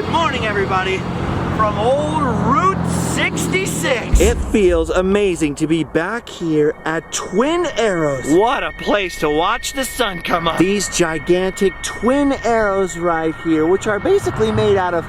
Good morning, everybody, from old Route 66. It feels amazing to be back here at Twin Arrows. What a place to watch the sun come up. These gigantic twin arrows right here, which are basically made out of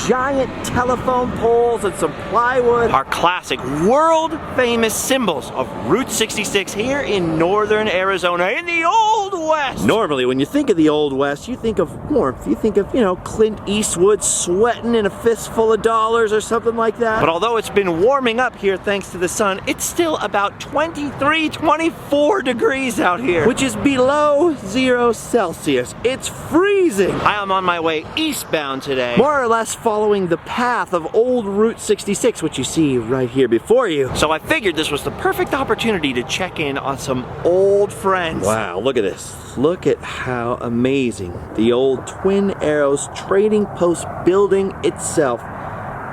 giant telephone poles and some plywood, are classic world-famous symbols of Route 66 here in northern Arizona in the Old West. Normally, when you think of the Old West, you think of warmth. You think of, Clint Eastwood sweating in a fistful of dollars or something like that. But although it's been warming up here thanks to the sun, it's still about 23, 24 degrees out here, which is below 0 Celsius. It's freezing. I am on my way eastbound today, more or less following the path of old Route 66, which you see right here before you. So I figured this was the perfect opportunity to check in on some old friends. Wow, look at this. Look at how amazing the old Twin Arrows Trading Post building itself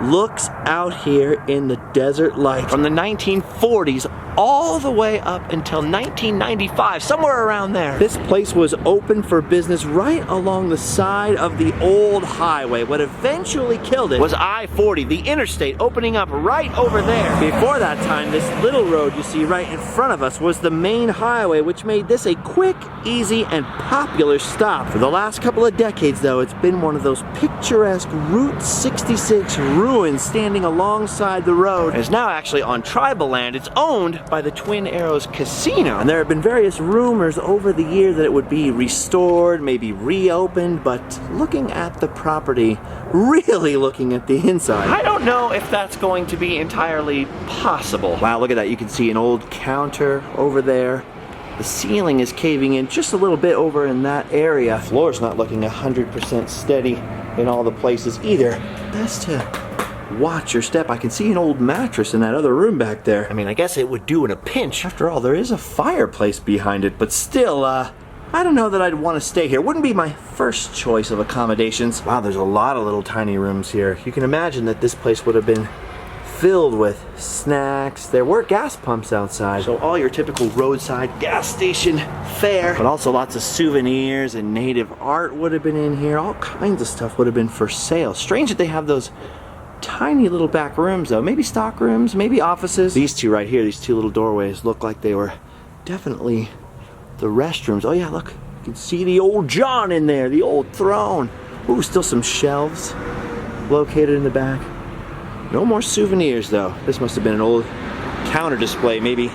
looks out here in the desert light. From the 1940s all the way up until 1995, somewhere around there. This place was open for business right along the side of the old highway. What eventually killed it was I-40, the interstate opening up right over there. Before that time, this little road you see right in front of us was the main highway, which made this a quick, easy, and popular stop. For the last couple of decades, though, it's been one of those picturesque Route 66 ruins standing alongside the road. It's now actually on tribal land. It's owned by the Twin Arrows Casino. And there have been various rumors over the years that it would be restored, maybe reopened, but looking at the property, really looking at the inside, I don't know if that's going to be entirely possible. Wow, look at that. You can see an old counter over there. The ceiling is caving in just a little bit over in that area. The floor's not looking 100% steady in all the places either. Best to watch your step. I can see an old mattress in that other room back there. I mean, I guess it would do in a pinch. After all, there is a fireplace behind it, but still, I don't know that I'd want to stay here. Wouldn't be my first choice of accommodations. Wow, there's a lot of little tiny rooms here. You can imagine that this place would have been filled with snacks. There were gas pumps outside, so all your typical roadside gas station fare, but also lots of souvenirs and native art would have been in here. All kinds of stuff would have been for sale. Strange that they have those tiny little back rooms though. Maybe stock rooms, maybe offices. These two right here, these two little doorways look like they were definitely the restrooms. Oh yeah, look, you can see the old John in there, the old throne. Ooh, still some shelves located in the back. No more souvenirs though. This must have been an old counter display, maybe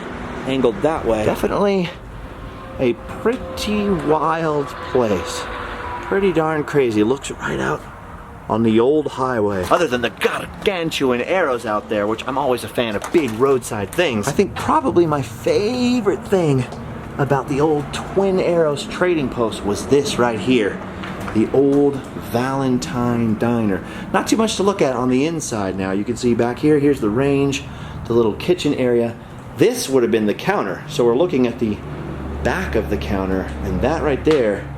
angled that way. Definitely a pretty wild place. Pretty darn crazy. Looks right out on the old highway. Other than the gargantuan arrows out there, which I'm always a fan of big roadside things, I think probably my favorite thing about the old Twin Arrows Trading Post was this right here. The old Valentine Diner. Not too much to look at on the inside now. You can see back here, here's the range, the little kitchen area. This would have been the counter. So we're looking at the back of the counter, and that right there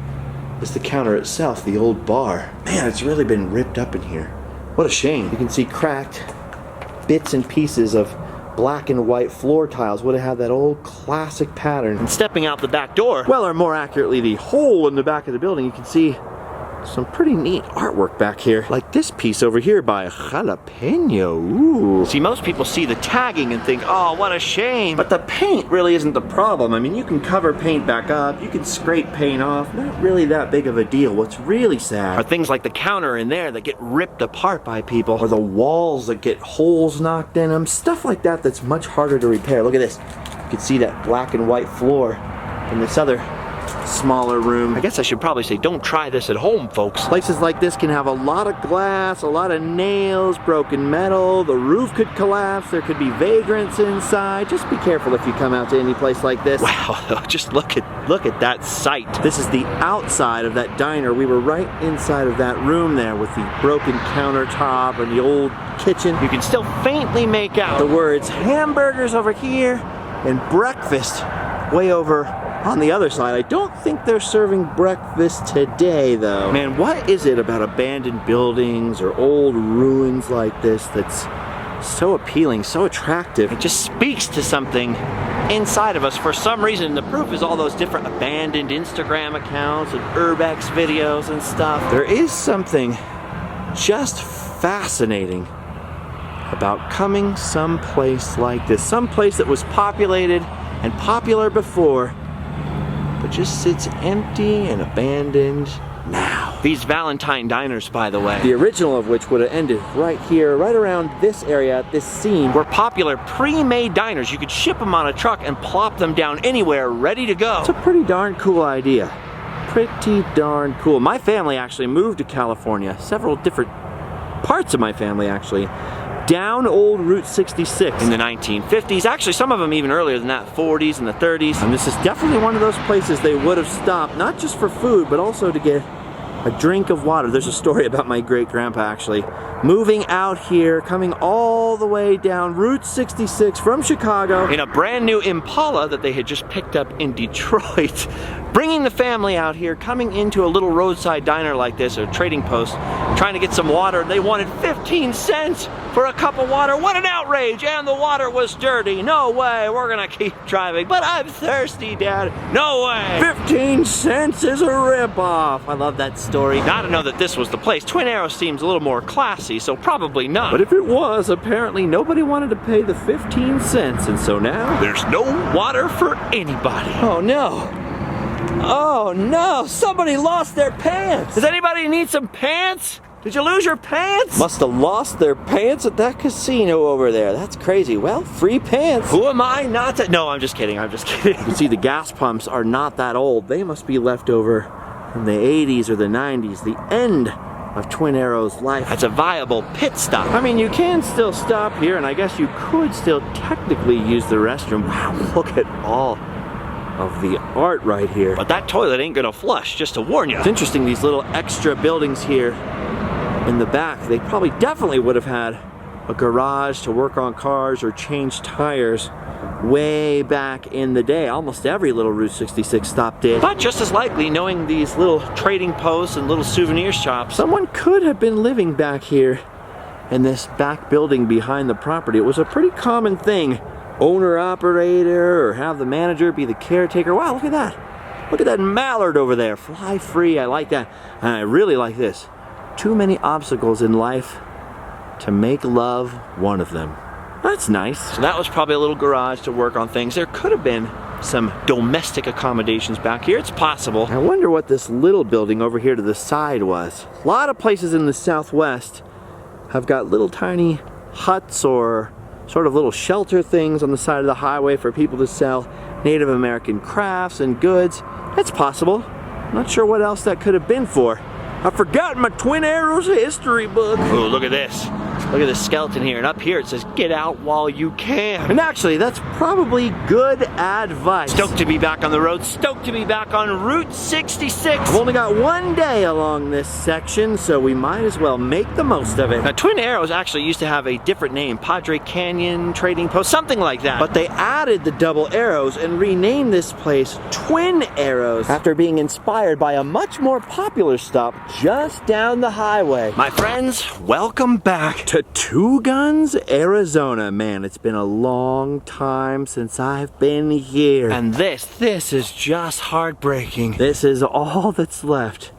is the counter itself, the old bar. Man, it's really been ripped up in here. What a shame. You can see cracked bits and pieces of black and white floor tiles. Would have had that old classic pattern. And stepping out the back door, well, or more accurately, the hole in the back of the building, you can see some pretty neat artwork back here. Like this piece over here by Jalapeno. Ooh. See, most people see the tagging and think, oh, what a shame. But the paint really isn't the problem. I mean, you can cover paint back up, you can scrape paint off. Not really that big of a deal. What's really sad are things like the counter in there that get ripped apart by people, or the walls that get holes knocked in them. Stuff like that that's much harder to repair. Look at this. You can see that black and white floor in this other smaller room. I guess I should probably say don't try this at home, folks. Places like this can have a lot of glass, a lot of nails, broken metal. The roof could collapse. There could be vagrants inside. Just be careful if you come out to any place like this. Wow, just look at that sight. This is the outside of that diner. We were right inside of that room there with the broken countertop and the old kitchen. You can still faintly make out the words hamburgers over here and breakfast way over on the other side. I don't think they're serving breakfast today though. Man, what is it about abandoned buildings or old ruins like this that's so appealing, so attractive? It just speaks to something inside of us for some reason. The proof is all those different abandoned Instagram accounts and urbex videos and stuff. There is something just fascinating about coming someplace like this. Someplace that was populated and popular before, but just sits empty and abandoned now. These Valentine Diners, by the way, the original of which would have ended right here, right around this area, at this scene, were popular pre-made diners. You could ship them on a truck and plop them down anywhere, ready to go. It's a pretty darn cool idea. Pretty darn cool. My family actually moved to California. Several different parts of my family actually. Down old Route 66 in the 1950s. Actually, some of them even earlier than that, 40s and the 30s. And this is definitely one of those places they would have stopped, not just for food, but also to get a drink of water. There's a story about my great-grandpa actually moving out here, coming all the way down Route 66 from Chicago in a brand new Impala that they had just picked up in Detroit, bringing the family out here, coming into a little roadside diner like this, a trading post, trying to get some water. They wanted 15 cents for a cup of water. What an outrage! And the water was dirty. No way, we're gonna keep driving. But I'm thirsty, Dad. No way! 15 cents is a ripoff. I love that story. Now to know that this was the place. Twin Arrows seems a little more classy, so probably not. But if it was, apparently nobody wanted to pay the 15 cents, and so now there's no water for anybody. Oh no. Oh no, somebody lost their pants. Does anybody need some pants? Did you lose your pants? Must have lost their pants at that casino over there. That's crazy. Well, free pants. Who am I not to? No, I'm just kidding. I'm just kidding. You see, the gas pumps are not that old. They must be left over from the 80s or the 90s, the end of Twin Arrows' life. That's a viable pit stop. I mean, you can still stop here, and I guess you could still technically use the restroom. Wow, look at all of the art right here. But that toilet ain't gonna flush, just to warn you. It's interesting, these little extra buildings here in the back, they probably definitely would have had a garage to work on cars or change tires way back in the day. Almost every little Route 66 stop did. But just as likely, knowing these little trading posts and little souvenir shops, someone could have been living back here in this back building behind the property. It was a pretty common thing. Owner operator, or have the manager be the caretaker. Wow, look at that. Look at that mallard over there. Fly free, I like that. And I really like this. Too many obstacles in life to make love one of them. That's nice. So that was probably a little garage to work on things. There could have been some domestic accommodations back here. It's possible. I wonder what this little building over here to the side was. A lot of places in the Southwest have got little tiny huts or sort of little shelter things on the side of the highway for people to sell Native American crafts and goods. It's possible. I'm not sure what else that could have been for. I forgot my Twin Arrows history book. Oh, look at this. Look at this skeleton here, and up here it says, get out while you can. And actually, that's probably good advice. Stoked to be back on the road, stoked to be back on Route 66. I've only got one day along this section, so we might as well make the most of it. Now, Twin Arrows actually used to have a different name, Padre Canyon Trading Post, something like that. But they added the double arrows and renamed this place Twin Arrows after being inspired by a much more popular stop just down the highway. My friends, welcome back to Two Guns, Arizona. Man, it's been a long time since I've been here. And this is just heartbreaking. This is all that's left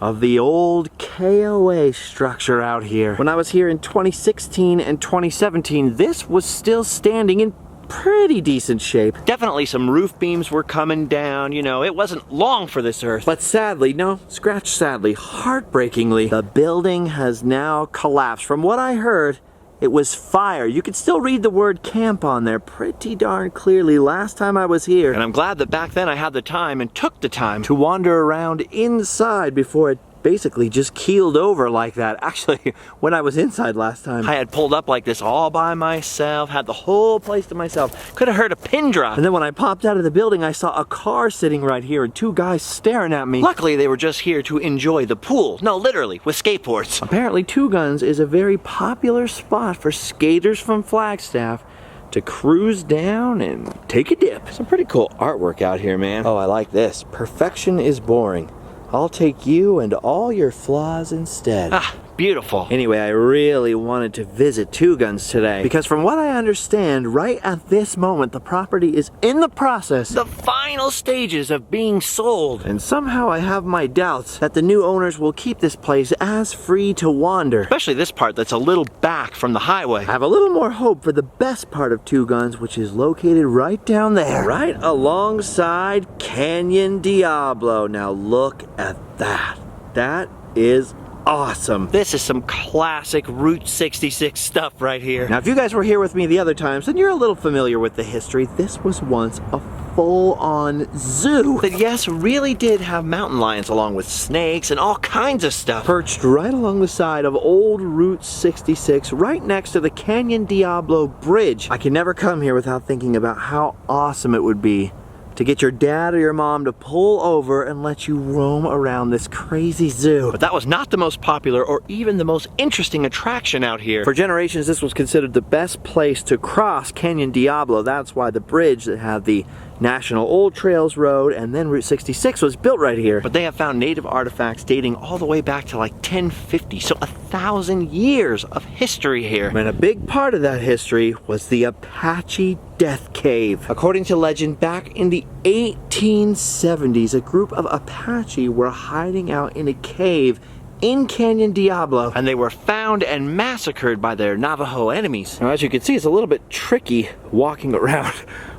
of the old KOA structure out here. When I was here in 2016 and 2017, this was still standing in pretty decent shape. Definitely some roof beams were coming down, you know, it wasn't long for this earth. But sadly, no, scratch sadly, heartbreakingly, the building has now collapsed. From what I heard, it was fire. You could still read the word camp on there pretty darn clearly last time I was here. And I'm glad that back then I had the time and took the time to wander around inside before it basically just keeled over like that. Actually, when I was inside last time, I had pulled up like this all by myself, had the whole place to myself. Could have heard a pin drop. And then when I popped out of the building, I saw a car sitting right here and two guys staring at me. Luckily, they were just here to enjoy the pool. No, literally, with skateboards. Apparently, Two Guns is a very popular spot for skaters from Flagstaff to cruise down and take a dip. Some pretty cool artwork out here, man. Oh, I like this. Perfection is boring. I'll take you and all your flaws instead. Ah, beautiful. Anyway, I really wanted to visit Two Guns today because from what I understand, right at this moment, the property is in the process, the final stages of being sold. And somehow I have my doubts that the new owners will keep this place as free to wander. Especially this part that's a little back from the highway. I have a little more hope for the best part of Two Guns, which is located right down there, right alongside Canyon Diablo. Now look at that. That is awesome. This is some classic Route 66 stuff right here. Now if you guys were here with me the other times, then you're a little familiar with the history. This was once a full-on zoo that, yes, really did have mountain lions along with snakes and all kinds of stuff perched right along the side of old Route 66 right next to the Canyon Diablo Bridge. I can never come here without thinking about how awesome it would be to get your dad or your mom to pull over and let you roam around this crazy zoo. But that was not the most popular or even the most interesting attraction out here. For generations, this was considered the best place to cross Canyon Diablo. That's why the bridge that had the National Old Trails Road and then Route 66 was built right here. But they have found native artifacts dating all the way back to like 1050, so 1,000 years of history here. And a big part of that history was the Apache Death Cave. According to legend, back in the 1870s, a group of Apache were hiding out in a cave in Canyon Diablo, and they were found and massacred by their Navajo enemies. Now, as you can see, it's a little bit tricky walking around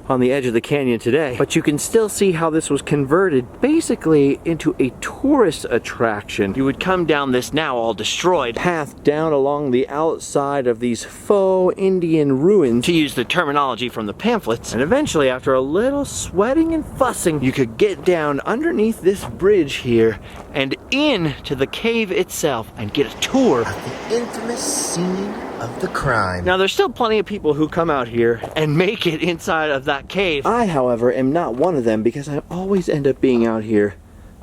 on the edge of the canyon today, but you can still see how this was converted basically into a tourist attraction. You would come down this now all destroyed path down along the outside of these faux Indian ruins, to use the terminology from the pamphlets, and eventually, after a little sweating and fussing, you could get down underneath this bridge here and into the cave itself and get a tour of the infamous scene of the crime. Now, there's still plenty of people who come out here and make it inside of that cave. I, however, am not one of them because I always end up being out here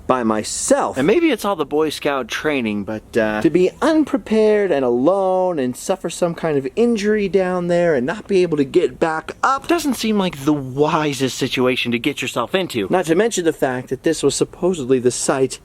by myself. And maybe it's all the Boy Scout training, but to be unprepared and alone and suffer some kind of injury down there and not be able to get back up doesn't seem like the wisest situation to get yourself into. Not to mention the fact that this was supposedly the site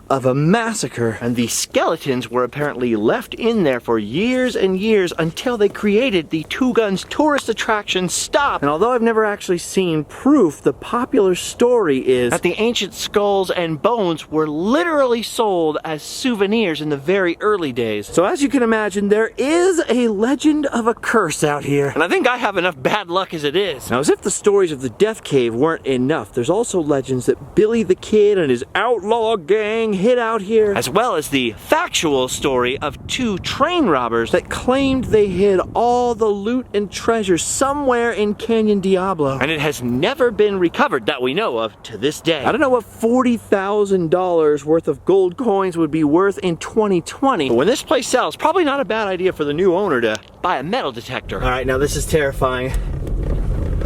of a massacre, and the skeletons were apparently left in there for years and years until they created the Two Guns tourist attraction Stop. And although I've never actually seen proof, the popular story is that the ancient skulls and bones were literally sold as souvenirs in the very early days. So as you can imagine, there is a legend of a curse out here, and I think I have enough bad luck as it is. Now, as if the stories of the Death Cave weren't enough, there's also legends that Billy the Kid and his outlaw gang hid out here, as well as the factual story of two train robbers that claimed they hid all the loot and treasure somewhere in Canyon Diablo, and it has never been recovered that we know of to this day. I don't know what $40,000 worth of gold coins would be worth in 2020, but when this place sells, probably not a bad idea for the new owner to buy a metal detector. All right, now this is terrifying.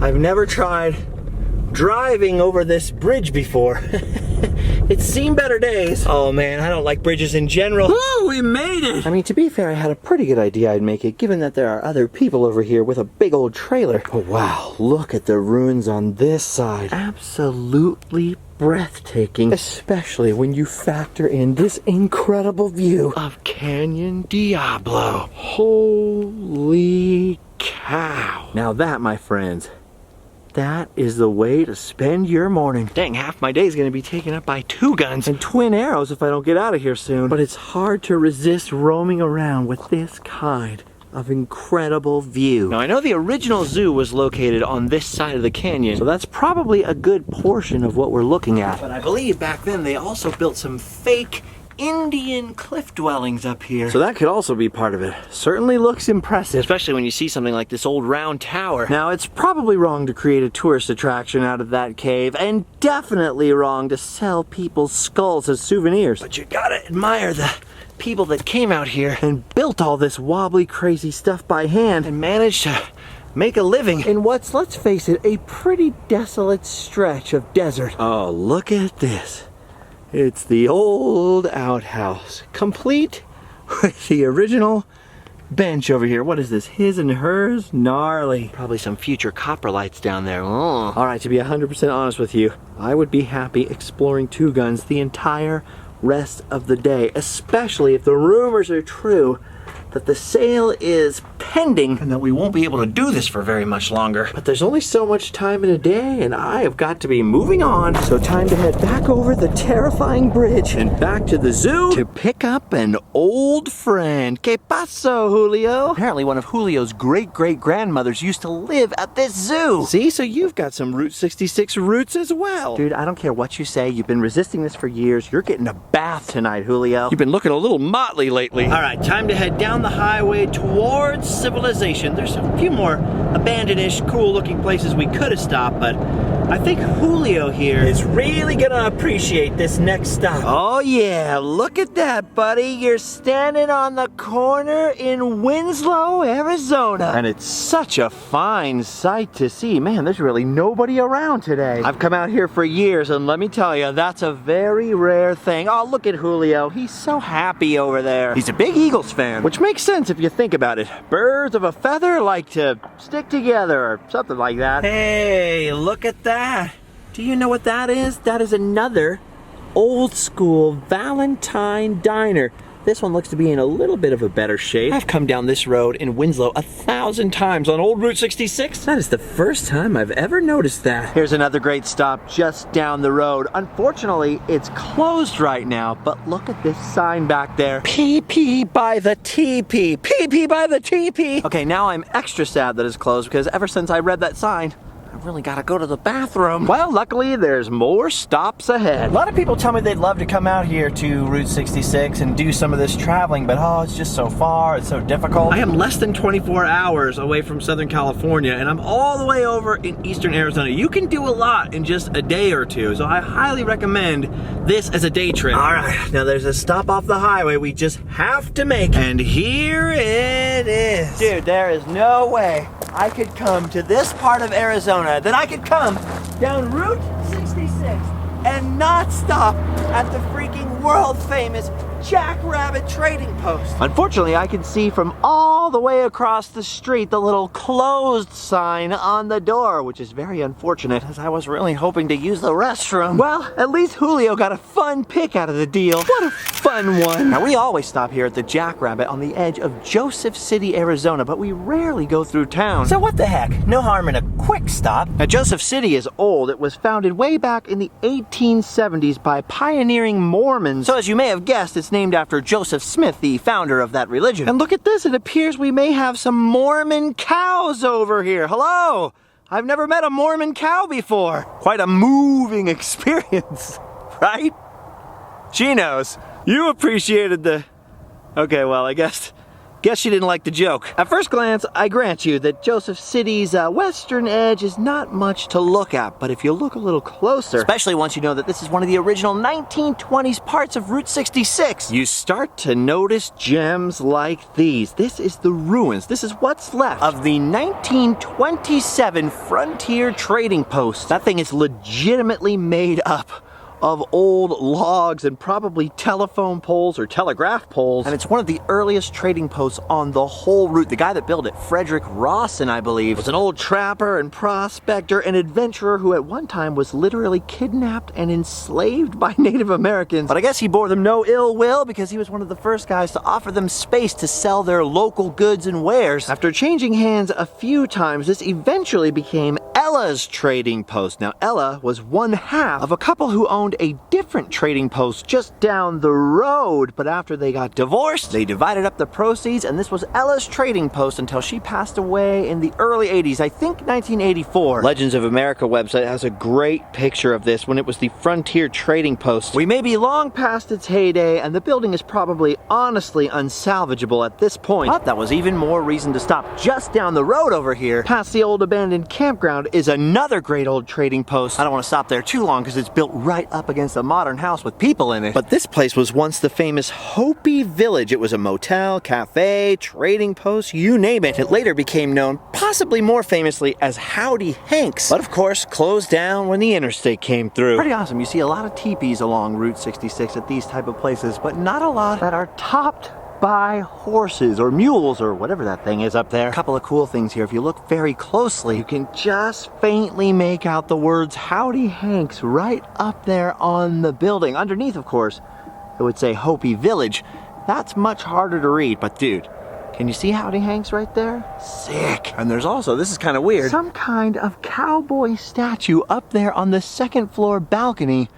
I've never tried driving over this bridge before. It's seen better days. Oh man, I don't like bridges in general. Woo, we made it! I mean, to be fair, I had a pretty good idea I'd make it, given that there are other people over here with a big old trailer. Oh wow, look at the ruins on this side. Absolutely breathtaking, especially when you factor in this incredible view of Canyon Diablo. Holy cow. Now that, my friends, that is the way to spend your morning. Dang, half my day is going to be taken up by Two Guns and Twin Arrows if I don't get out of here soon. But it's hard to resist roaming around with this kind of incredible view. Now, I know the original zoo was located on this side of the canyon, so that's probably a good portion of what we're looking at. But I believe back then they also built some fake Indian cliff dwellings up here. So that could also be part of it. Certainly looks impressive, especially when you see something like this old round tower. Now, it's probably wrong to create a tourist attraction out of that cave, and definitely wrong to sell people's skulls as souvenirs. But you gotta admire the people that came out here and built all this wobbly, crazy stuff by hand and managed to make a living in what's, let's face it, a pretty desolate stretch of desert. Oh, look at this. It's the old outhouse, complete with the original bench over here. What is this? His and hers? Gnarly. Probably some future copper lights down there. Oh. All right, to be 100% honest with you, I would be happy exploring Two Guns the entire rest of the day, especially if the rumors are true that the sale is pending and that we won't be able to do this for very much longer. But there's only so much time in a day and I have got to be moving on. So time to head back over the terrifying bridge and back to the zoo to pick up an old friend. ¿Qué pasó, Julio? Apparently one of Julio's great-great-grandmothers used to live at this zoo. See, so you've got some Route 66 roots as well. Dude, I don't care what you say. You've been resisting this for years. You're getting a bath tonight, Julio. You've been looking a little motley lately. All right, time to head down the highway towards civilization. There's a few more abandoned-ish, cool-looking places we could have stopped, but I think Julio here is really gonna appreciate this next stop. Oh yeah, look at that, buddy. You're standing on the corner in Winslow, Arizona. And it's such a fine sight to see. Man, there's really nobody around today. I've come out here for years, and let me tell you, that's a very rare thing. Oh, look at Julio. He's so happy over there. He's a big Eagles fan, which makes sense if you think about it. Birds of a feather like to stick together or something like that. Hey, look at that. Do you know what that is? That is another old school Valentine Diner. This one looks to be in a little bit of a better shape. I've come down this road in Winslow 1,000 times on old Route 66. That is the first time I've ever noticed that. Here's another great stop just down the road. Unfortunately, it's closed right now, but look at this sign back there. PP by the Teepee. PP by the Teepee. Okay, now I'm extra sad that it's closed because ever since I read that sign, I've really got to go to the bathroom. Well, luckily, there's more stops ahead. A lot of people tell me they'd love to come out here to Route 66 and do some of this traveling, but oh, it's just so far, it's so difficult. I am less than 24 hours away from Southern California, and I'm all the way over in Eastern Arizona. You can do a lot in just a day or two, so I highly recommend this as a day trip. All right, now there's a stop off the highway we just have to make, and here it is. Dude, there is no way I could come to this part of Arizona, that I could come down Route 66 and not stop at the freaking world famous Jackrabbit Trading Post. Unfortunately, I can see from all the way across the street the little closed sign on the door, which is very unfortunate as I was really hoping to use the restroom. Well, at least Julio got a fun pick out of the deal. What a fun one. Now, we always stop here at the Jackrabbit on the edge of Joseph City, Arizona, but we rarely go through town. So what the heck? No harm in a quick stop. Now, Joseph City is old. It was founded way back in the 1870s by pioneering Mormons. So as you may have guessed, it's named after Joseph Smith, the founder of that religion. And look at this, it appears we may have some Mormon cows over here. Hello! I've never met a Mormon cow before. Quite a moving experience, right? She knows. You appreciated the... Okay, well, I guess she didn't like the joke. At first glance, I grant you that Joseph City's western edge is not much to look at, but if you look a little closer, especially once you know that this is one of the original 1920s parts of Route 66, you start to notice gems like these. This is the ruins. This is what's left of the 1927 Frontier Trading Post. That thing is legitimately made up of old logs and probably telephone poles or telegraph poles. And it's one of the earliest trading posts on the whole route. The guy that built it, Frederick Rawson, I believe, was an old trapper and prospector and adventurer who at one time was literally kidnapped and enslaved by Native Americans. But I guess he bore them no ill will because he was one of the first guys to offer them space to sell their local goods and wares. After changing hands a few times, this eventually became Ella's Trading Post. Now, Ella was one half of a couple who owned a different trading post just down the road, but after they got divorced, they divided up the proceeds, and this was Ella's Trading Post until she passed away in the early 80s, I think 1984. Legends of America website has a great picture of this when it was the Frontier Trading Post. We may be long past its heyday, and the building is probably honestly unsalvageable at this point, but that was even more reason to stop. Just down the road over here, past the old abandoned campground, is another great old trading post. I don't want to stop there too long because it's built right up against a modern house with people in it. But this place was once the famous Hopi Village. It was a motel, cafe, trading post, you name it. It later became known, possibly more famously, as Howdy Hanks. But of course, closed down when the interstate came through. Pretty awesome. You see a lot of teepees along Route 66 at these type of places, but not a lot that are topped by horses or mules or whatever that thing is up there. A couple of cool things here. If you look very closely, you can just faintly make out the words Howdy Hanks right up there on the building. Underneath, of course, it would say Hopi Village. That's much harder to read, but dude, can you see Howdy Hanks right there? Sick. And there's also, this is kind of weird, some kind of cowboy statue up there on the second floor balcony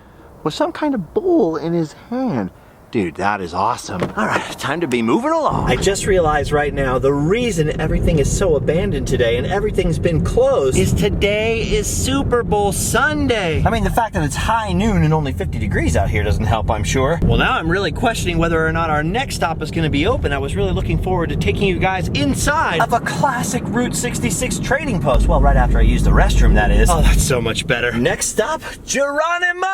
with some kind of bowl in his hand. Dude, that is awesome. All right, time to be moving along. I just realized right now the reason everything is so abandoned today and everything's been closed is today is Super Bowl Sunday. I mean, the fact that it's high noon and only 50 degrees out here doesn't help, I'm sure. Well, now I'm really questioning whether or not our next stop is gonna be open. I was really looking forward to taking you guys inside of a classic Route 66 trading post. Well, right after I use the restroom, that is. Oh, that's so much better. Next stop, Geronimo!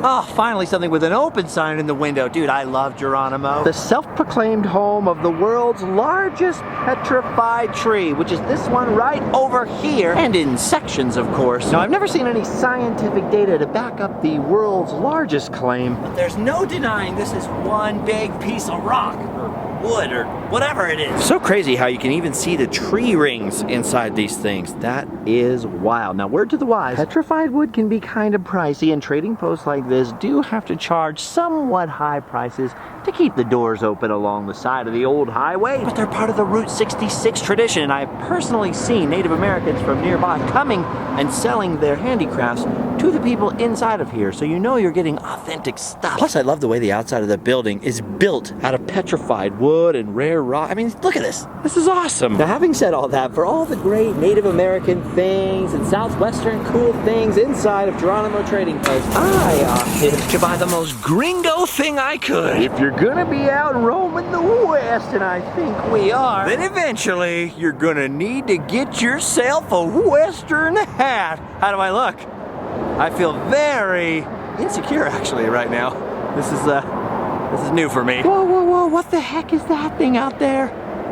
Oh, finally something with an open sign in the window. Dude, I love Geronimo. The self-proclaimed home of the world's largest petrified tree, which is this one right over here, and in sections, of course. Now, I've never seen any scientific data to back up the world's largest claim, but there's no denying this is one big piece of rock, or wood, or whatever it is. So crazy how you can even see the tree rings inside these things. That is wild. Now, word to the wise, petrified wood can be kind of pricey, and trading posts like this do have to charge somewhat high prices to keep the doors open along the side of the old highway. But they're part of the Route 66 tradition, and I've personally seen Native Americans from nearby coming and selling their handicrafts to the people inside of here, so you know you're getting authentic stuff. Plus, I love the way the outside of the building is built out of petrified wood and rare rock. I mean, look at this. This is awesome. Now, having said all that, for all the great Native American things and Southwestern cool things inside of Geronimo Trading Post, I opted to buy the most gringo thing I could. If you're gonna be out roaming the West, and I think we are, then eventually you're gonna need to get yourself a Western hat. How do I look? I feel very insecure actually right now. This is new for me. Whoa, whoa, whoa, what the heck is that thing out there?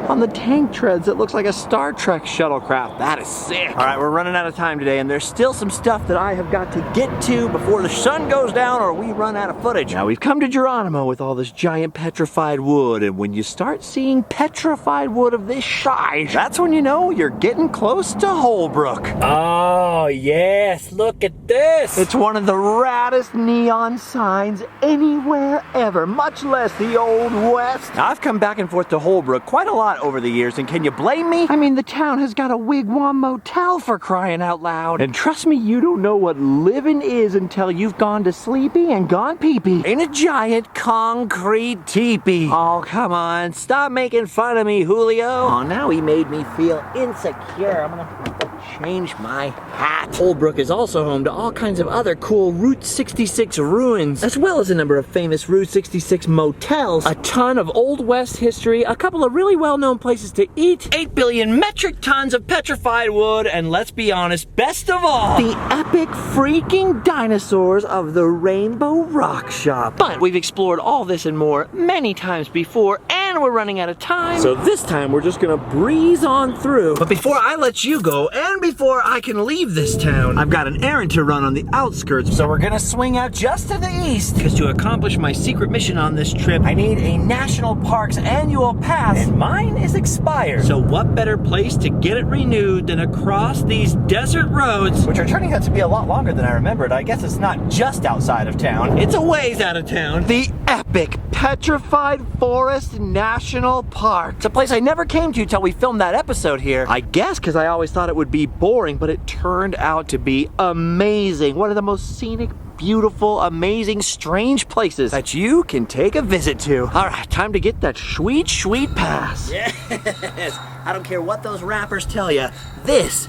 On the tank treads, it looks like a Star Trek shuttlecraft. That is sick. All right, we're running out of time today, and there's still some stuff that I have got to get to before the sun goes down or we run out of footage. Now, we've come to Geronimo with all this giant petrified wood, and when you start seeing petrified wood of this size, that's when you know you're getting close to Holbrook. Oh, yes, look at this. It's one of the raddest neon signs anywhere ever, much less the Old West. Now, I've come back and forth to Holbrook quite a lot over the years, and can you blame me? I mean, the town has got a Wigwam motel, for crying out loud. And trust me, you don't know what living is until you've gone to sleepy and gone pee-pee in a giant concrete teepee. Oh, come on, stop making fun of me, Julio. Oh, now he made me feel insecure. I'm gonna have to change my hat. Holbrook is also home to all kinds of other cool Route 66 ruins, as well as a number of famous Route 66 motels, a ton of Old West history, a couple of really well-known places to eat, 8 billion metric tons of petrified wood, and let's be honest, best of all, the epic freaking dinosaurs of the Rainbow Rock Shop. But we've explored all this and more many times before, and we're running out of time. So this time we're just gonna breeze on through. But before I let you go, and before I can leave this town, I've got an errand to run on the outskirts. So we're gonna swing out just to the east, because to accomplish my secret mission on this trip, I need a national park's annual pass, and mine is expired. So what better place to get it renewed than across these desert roads, which are turning out to be a lot longer than I remembered. I guess it's not just outside of town, it's a ways out of town. The epic Petrified Forest National Park. It's a place I never came to till we filmed that episode here. I guess because I always thought it would be boring, but it turned out to be amazing. One of the most scenic, beautiful, amazing, strange places that you can take a visit to. All right, time to get that sweet, sweet pass. Yes, I don't care what those rappers tell you. This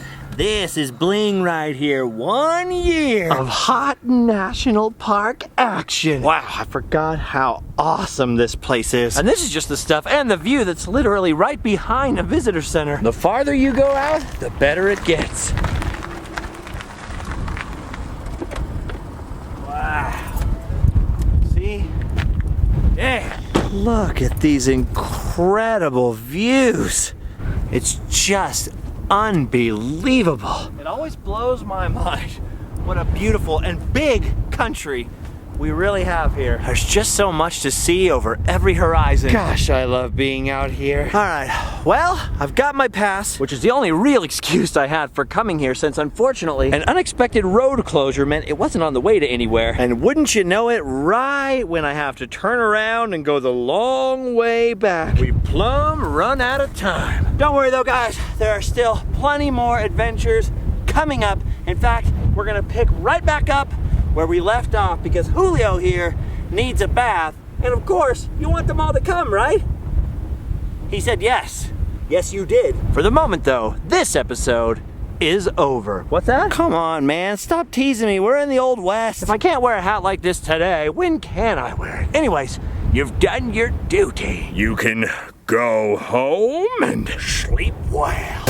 is bling right here. 1 year of hot national park action. Wow, I forgot how awesome this place is. And this is just the stuff and the view that's literally right behind a visitor center. The farther you go out, the better it gets. See? Yeah. Look at these incredible views. It's just unbelievable. It always blows my mind what a beautiful and big country We really have here. There's just so much to see over every horizon. Gosh, I love being out here. All right, well, I've got my pass, which is the only real excuse I had for coming here since unfortunately an unexpected road closure meant it wasn't on the way to anywhere. And wouldn't you know it, right when I have to turn around and go the long way back, we plumb run out of time. Don't worry though, guys, there are still plenty more adventures coming up. In fact, we're gonna pick right back up where we left off because Julio here needs a bath. And of course, you want them all to come, right? He said yes. Yes, you did. For the moment though, this episode is over. What's that? Come on, man, stop teasing me. We're in the Old West. If I can't wear a hat like this today, when can I wear it? Anyways, you've done your duty. You can go home and sleep well.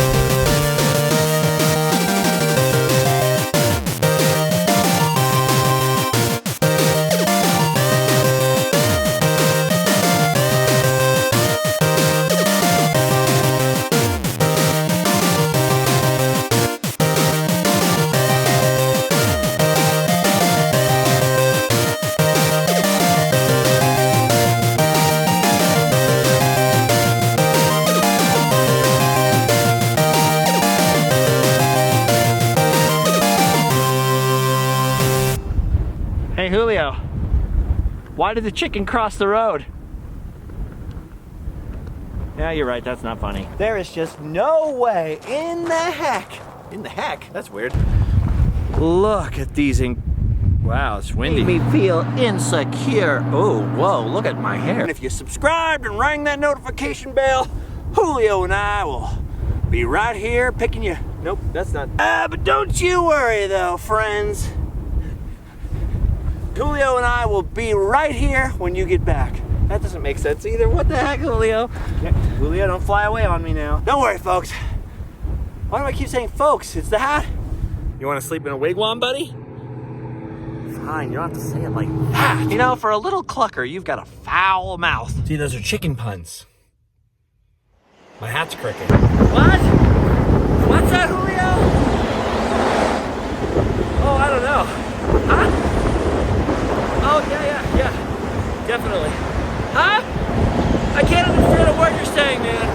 Hey Julio, why did the chicken cross the road? Yeah, you're right, that's not funny. There is just no way in the heck, that's weird. Look at these, wow, it's windy. Made me feel insecure. Oh, whoa, look at my hair. And if you subscribed and rang that notification bell, Julio and I will be right here picking you. Nope, that's not. But don't you worry though, friends. Julio and I will be right here when you get back. That doesn't make sense either. What the heck, Julio? Julio, don't fly away on me now. Don't worry, folks. Why do I keep saying folks? It's the hat. You want to sleep in a wigwam, buddy? Fine, you don't have to say it like that. You know, for a little clucker, you've got a foul mouth. See, those are chicken puns. My hat's crooked. What? What's that, Julio? Oh, I don't know. Huh? Oh, yeah, definitely. Huh? I can't understand a word you're saying, man.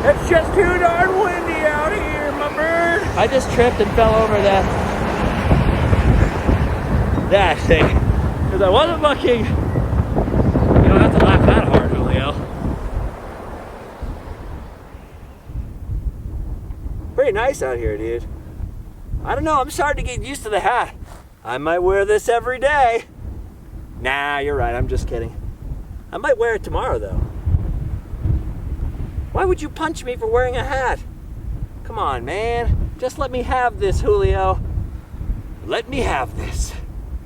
It's just too darn windy out here, my bird. I just tripped and fell over that thing. Because I wasn't looking. You don't have to laugh that hard, Julio. Pretty nice out here, dude. I don't know, I'm starting to get used to the hat. I might wear this every day. Nah, you're right, I'm just kidding. I might wear it tomorrow, though. Why would you punch me for wearing a hat? Come on, man. Just let me have this, Julio. Let me have this.